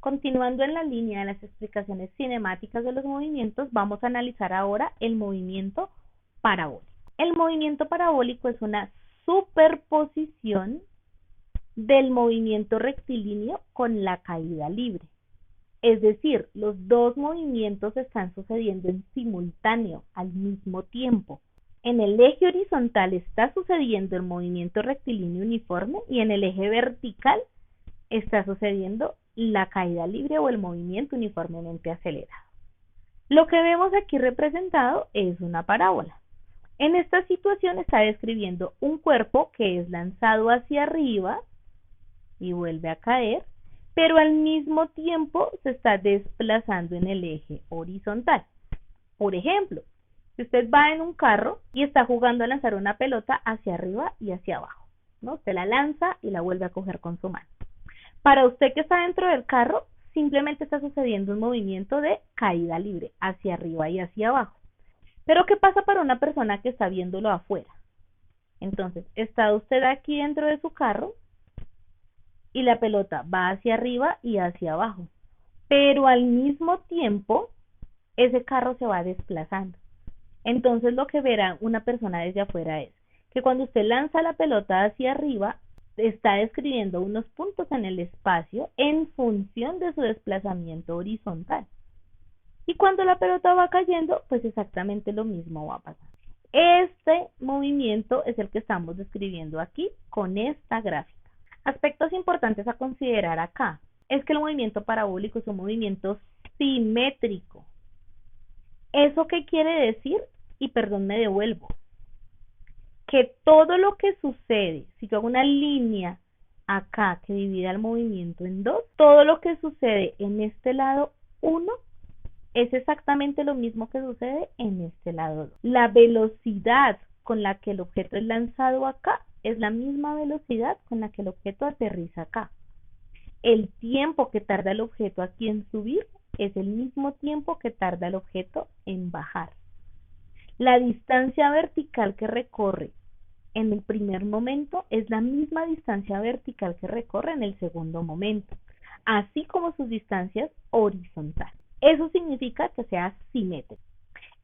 Continuando en la línea de las explicaciones cinemáticas de los movimientos, vamos a analizar ahora el movimiento parabólico. El movimiento parabólico es una superposición del movimiento rectilíneo con la caída libre. Es decir, los dos movimientos están sucediendo en simultáneo, al mismo tiempo. En el eje horizontal está sucediendo el movimiento rectilíneo uniforme y en el eje vertical está sucediendo la caída libre o el movimiento uniformemente acelerado. Lo que vemos aquí representado es una parábola. En esta situación está describiendo un cuerpo que es lanzado hacia arriba y vuelve a caer, pero al mismo tiempo se está desplazando en el eje horizontal. Por ejemplo, si usted va en un carro y está jugando a lanzar una pelota hacia arriba y hacia abajo, ¿no? Usted la lanza y la vuelve a coger con su mano. Para usted que está dentro del carro, simplemente está sucediendo un movimiento de caída libre, hacia arriba y hacia abajo. Pero ¿qué pasa para una persona que está viéndolo afuera? Entonces, está usted aquí dentro de su carro y la pelota va hacia arriba y hacia abajo. Pero al mismo tiempo, ese carro se va desplazando. Entonces, lo que verá una persona desde afuera es que cuando usted lanza la pelota hacia arriba, está describiendo unos puntos en el espacio en función de su desplazamiento horizontal. Y cuando la pelota va cayendo, pues exactamente lo mismo va a pasar. Este movimiento es el que estamos describiendo aquí con esta gráfica. Aspectos importantes a considerar acá es que el movimiento parabólico es un movimiento simétrico. ¿Eso qué quiere decir? Y perdón, me devuelvo. Que todo lo que sucede, si yo hago una línea acá que divida el movimiento en dos, todo lo que sucede en este lado 1 es exactamente lo mismo que sucede en este lado 2. La velocidad con la que el objeto es lanzado acá es la misma velocidad con la que el objeto aterriza acá. El tiempo que tarda el objeto aquí en subir es el mismo tiempo que tarda el objeto en bajar. La distancia vertical que recorre en el primer momento es la misma distancia vertical que recorre en el segundo momento, así como sus distancias horizontales. Eso significa que sea simétrico.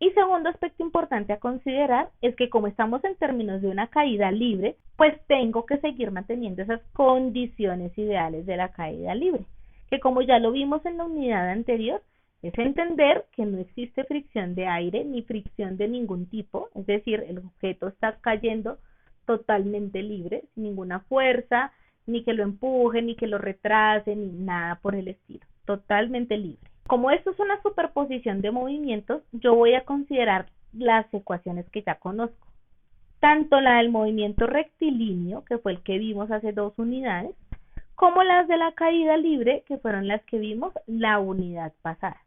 Y segundo aspecto importante a considerar es que como estamos en términos de una caída libre, pues tengo que seguir manteniendo esas condiciones ideales de la caída libre, que como ya lo vimos en la unidad anterior, es entender que no existe fricción de aire ni fricción de ningún tipo, es decir, el objeto está cayendo totalmente libre, sin ninguna fuerza, ni que lo empuje, ni que lo retrase, ni nada por el estilo, totalmente libre. Como esto es una superposición de movimientos, yo voy a considerar las ecuaciones que ya conozco, tanto la del movimiento rectilíneo, que fue el que vimos hace 2 unidades, como las de la caída libre, que fueron las que vimos la unidad pasada.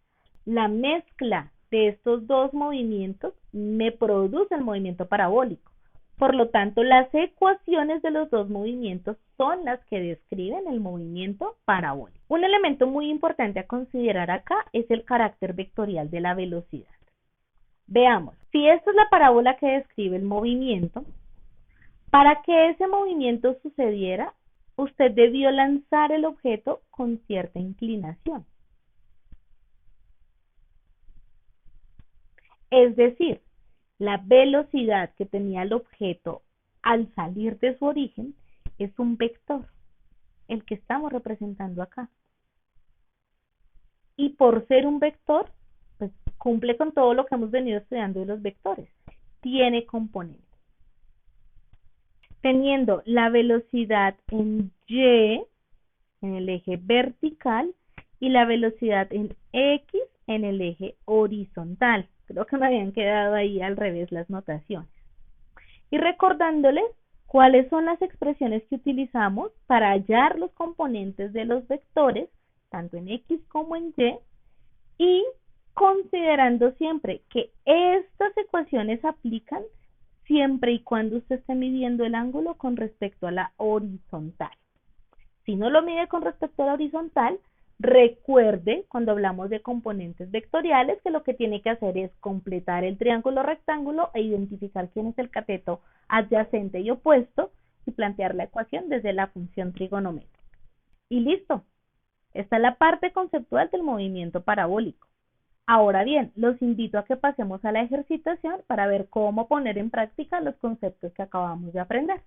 La mezcla de estos dos movimientos me produce el movimiento parabólico. Por lo tanto, las ecuaciones de los dos movimientos son las que describen el movimiento parabólico. Un elemento muy importante a considerar acá es el carácter vectorial de la velocidad. Veamos, si esta es la parábola que describe el movimiento, para que ese movimiento sucediera, usted debió lanzar el objeto con cierta inclinación. Es decir, la velocidad que tenía el objeto al salir de su origen es un vector, el que estamos representando acá. Y por ser un vector, pues cumple con todo lo que hemos venido estudiando de los vectores. Tiene componentes. Teniendo la velocidad en Y, en el eje vertical, y la velocidad en X, en el eje horizontal. Creo que me habían quedado ahí al revés las notaciones. Y recordándoles cuáles son las expresiones que utilizamos para hallar los componentes de los vectores, tanto en X como en y considerando siempre que estas ecuaciones aplican siempre y cuando usted esté midiendo el ángulo con respecto a la horizontal. Si no lo mide con respecto a la horizontal, recuerde, cuando hablamos de componentes vectoriales, que lo que tiene que hacer es completar el triángulo rectángulo e identificar quién es el cateto adyacente y opuesto y plantear la ecuación desde la función trigonométrica. Y listo. Esta es la parte conceptual del movimiento parabólico. Ahora bien, los invito a que pasemos a la ejercitación para ver cómo poner en práctica los conceptos que acabamos de aprender.